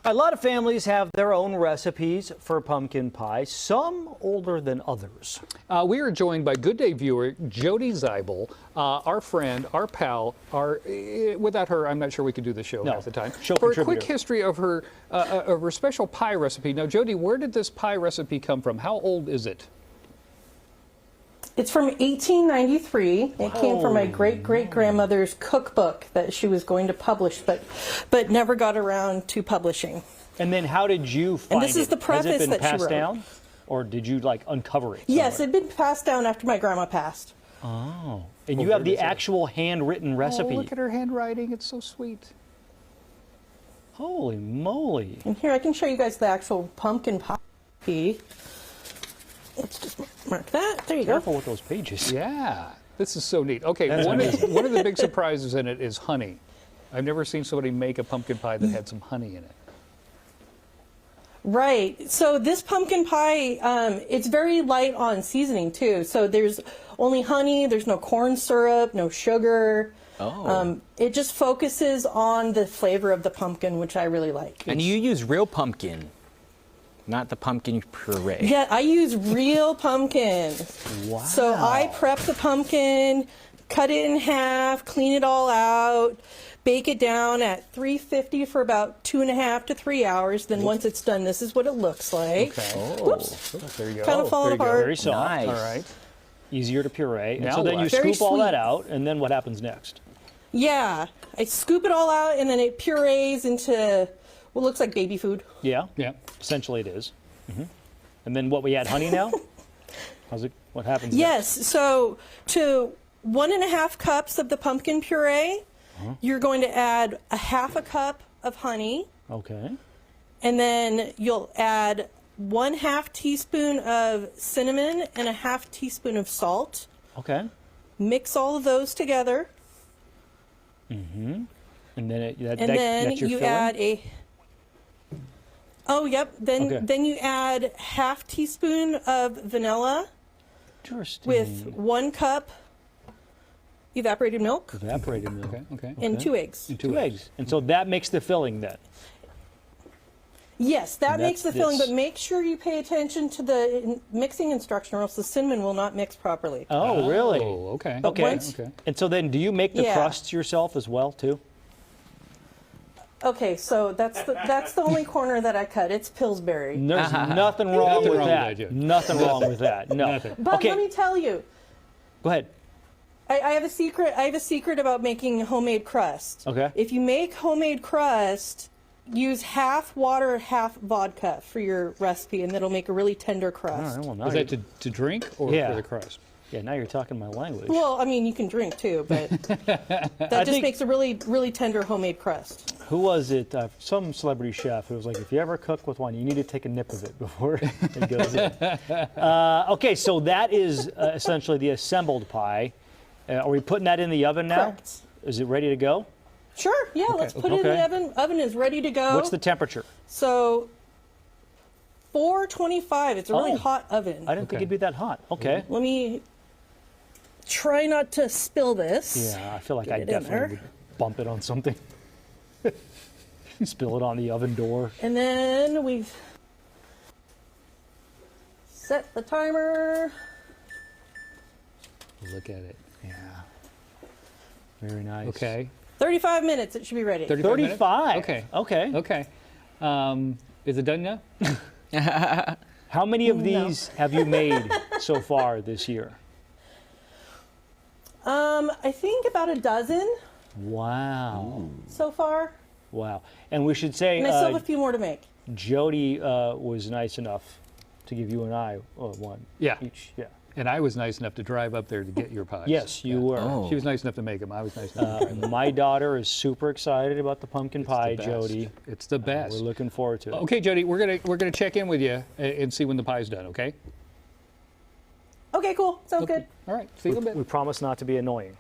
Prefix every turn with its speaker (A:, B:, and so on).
A: A lot of families have their own recipes for pumpkin pie, some older than others.
B: We are joined by Good Day viewer Jodi Zybul, our friend, our pal. Without her, I'm not sure we could do the show half the time. For a quick history of her special pie recipe. Now, Jodi, where did this pie recipe come from? How old is it?
C: It's from 1893. It came from my great-great-grandmother's cookbook that she was going to publish, but never got around to publishing.
A: And then how did you find it?
C: And this is the preface that she wrote.
A: Has it been passed down? Or did you, like, uncover it somewhere?
C: Yes, it had been passed down after my grandma passed.
A: Oh. And you have the actual handwritten recipe.
B: Oh, look at her handwriting. It's so sweet.
A: Holy moly.
C: And here, I can show you guys the actual pumpkin pie. Let's just mark that. There you go.
A: Careful with those pages.
B: Yeah, this is so neat. Okay, one of the big surprises in it is honey. I've never seen somebody make a pumpkin pie that had some honey in it.
C: Right. So this pumpkin pie, it's very light on seasoning too. So there's only honey. There's no corn syrup, no sugar.
D: Oh.
C: It just focuses on the flavor of the pumpkin, which I really like.
D: And you use real pumpkin. Not the pumpkin puree.
C: Yeah, I use real pumpkin.
A: Wow.
C: So I prep the pumpkin, cut it in half, clean it all out, bake it down at 350 for about 2.5 to 3 hours. Then once it's done, this is what it looks like.
A: Okay.
C: Whoops.
A: There you go.
C: Kind of falling apart.
A: Very soft.
D: Nice.
A: All right. Easier to puree.
B: Now
A: so then you
C: Very
A: scoop all
C: sweet.
A: that out, and then what happens next?
C: Yeah, I scoop it all out, and then it purees into what looks like baby food.
A: Yeah?
B: Yeah.
A: Essentially it is. And then what, we add honey now? What happens
C: Yes, so to 1.5 cups of the pumpkin puree, you're going to add 1/2 cup of honey,
A: next? Okay.
C: and then you'll add 1/2 teaspoon of cinnamon and 1/2 teaspoon of salt.
A: Okay.
C: Mix all of those together,
A: And then
C: and
A: that's
C: then
A: your
C: you
A: filling?
C: add a. Oh, yep.
A: Okay.
C: Then you add 1/2 teaspoon of vanilla
A: Interesting.
C: with 1 cup evaporated milk
A: Evaporated milk.
B: Okay.
C: and 2 eggs.
A: Two eggs. And so that makes the filling then?
C: Yes, that
A: And
C: makes the
A: that's
C: filling,
A: this.
C: but make sure you pay attention to the mixing instruction or else the cinnamon will not mix properly.
A: Oh, really?
B: Oh, okay.
A: Okay.
B: Okay.
A: And so then do you make the
C: Yeah.
A: crusts yourself as well, too?
C: Okay, so that's the only corner that I cut. It's Pillsbury.
A: There's nothing wrong
B: Nothing
A: with
B: wrong with
A: that.
B: that, Joe.
A: Nothing wrong with that. No.
B: Nothing.
C: But
A: Okay,
C: let me tell you,
A: go ahead.
C: I have a secret. I have a secret about making homemade crust.
A: Okay.
C: If you make homemade crust, use half water, half vodka for your recipe, and that'll make a really tender
A: All
C: crust.
A: right, well, now
B: Is that to drink or
A: Yeah.
B: for the crust?
A: yeah, now you're talking my language.
C: Well, I mean, you can drink too, but that just
A: think-
C: makes a really, really tender homemade crust.
A: Who was it? Some celebrity chef who was like, if you ever cook with one, you need to take a nip of it before it goes in. Okay, so that is essentially the assembled pie. Are we putting that in the oven now?
C: Correct.
A: Is it ready to go?
C: Sure, yeah, let's put it in
A: Okay.
C: the oven. Oven is ready to go.
A: What's the temperature?
C: So 425. It's a really
A: Oh.
C: hot oven.
A: I didn't think it'd be that hot. Okay.
C: Let me try not to spill this.
A: Yeah, I feel like
C: Get
A: I
C: it in
A: definitely
C: there.
A: would bump it on something. Spill it on the oven door.
C: And then we've set the timer.
B: Look at it.
A: Yeah. Very nice.
B: Okay.
C: 35 minutes. It should be ready.
B: 35 minutes?
A: 35.
B: Okay.
A: Okay.
B: Okay. Is it done now?
A: How many of these have you made so far this year?
C: I think about a dozen
A: Wow.
C: so far.
A: Wow. And we should say
C: And I still have a few more to make.
A: Jodi was nice enough to give you and I one
B: Yeah.
A: each. Yeah.
B: And I was nice enough to drive up there to get your pies.
A: Yes, you were.
D: Oh.
B: She was nice enough to make them. I was nice enough to drive them.
A: My daughter is super excited about the pumpkin pie,
B: It's the best.
A: Jodi.
B: It's the best.
A: We're looking forward to it.
B: Okay, Jodi, we're gonna check in with you and see when the pie's done. Okay.
C: Okay, cool. Sounds good.
B: All right. See you in a
A: We
B: bit.
A: promise not to be annoying.